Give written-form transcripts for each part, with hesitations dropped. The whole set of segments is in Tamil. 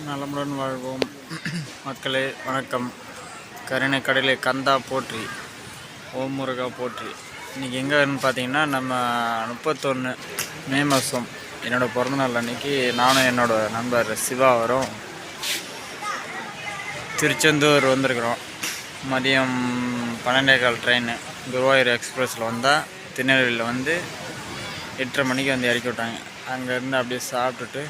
நலமுடன் வாழ்வோம். மக்களே வணக்கம். கருணை கடலை கந்தா போற்றி, ஓம் முருகா போற்றி. இன்றைக்கி எங்கேன்னு பார்த்தீங்கன்னா, நம்ம 31 மே மாதம் என்னோடய பிறந்தநாள் அன்றைக்கி நானும் என்னோடய நண்பர் சிவா வரும் திருச்செந்தூர் வந்திருக்கிறோம். மதியம் 12:15 ட்ரெயின் குருவாயூர் எக்ஸ்பிரஸில் வந்தால் திருநெல்வேலியில் வந்து 8:30 மணிக்கு வந்து இறக்கி விட்டாங்க. அங்கேருந்து அப்படியே சாப்பிட்டுட்டு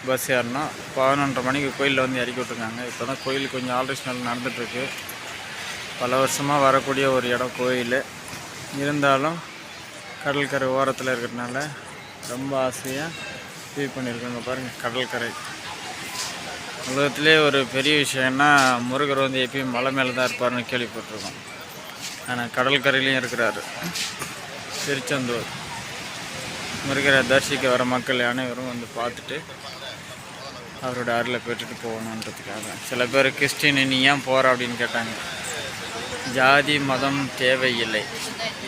பஸ் ஏறணும். 11:30 மணிக்கு கோயிலில் வந்து இறக்கி விட்ருக்காங்க. இப்போ தான் கோயில் கொஞ்சம் ஆல்ட்ரேஷன் நடந்துகிட்ருக்கு. பல வருஷமாக வரக்கூடிய ஒரு இடம் கோயில். இருந்தாலும் கடற்கரை ஓரத்தில் இருக்கிறதுனால ரொம்ப ஆசையாக ஃபீல் பண்ணியிருக்காங்க. பாருங்கள், கடற்கரை உலகத்திலே ஒரு பெரிய விஷயம்னா முருகர் வந்து எப்பயும் மலை மேலே தான் இருப்பார்னு கேள்விப்பட்டிருக்கோம். ஆனால் கடற்கரையிலையும் இருக்கிறாரு. திருச்செந்தூர் முருகரை தரிசிக்க வர மக்கள் அனைவரும் வந்து பார்த்துட்டு அவரோட அருளை பெற்றுட்டு போகணுன்றதுக்காக. சில பேர் கிறிஸ்டின் நீ ஏன் போகிற அப்படின்னு கேட்டாங்க. ஜாதி மதம் தேவையில்லை,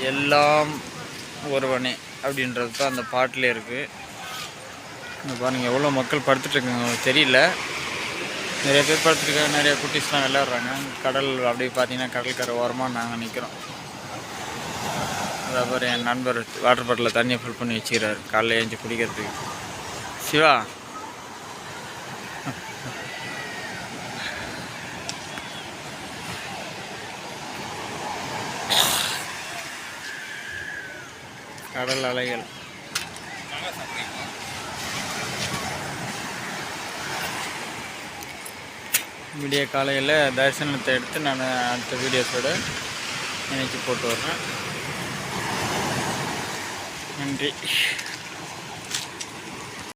எல்லாம் ஒருவனே அப்படின்றது தான் அந்த பாட்டில் இருக்குது. இந்த பாருங்கள் எவ்வளோ மக்கள் படுத்துட்ருக்காங்க தெரியல. நிறைய பேர் படுத்துருக்காங்க, நிறைய குட்டீஸ்லாம் விளையாடுறாங்க. கடல் அப்படி பார்த்தீங்கன்னா கடற்கரை ஓரமாக நாங்கள் நிற்கிறோம். அதாவது என் நண்பர் வாட்டர் பாட்டிலில் தண்ணியை ஃபில் பண்ணி வச்சுக்கிறாரு காலையில் ஏஞ்சி குடிக்கிறதுக்கு. சிவா, கடல் அலைகள். விடிய காலையில் தரிசனத்தை எடுத்து நான் அடுத்த வீடியோஸோடு இணைச்சி போட்டு வர்றேன். நன்றி.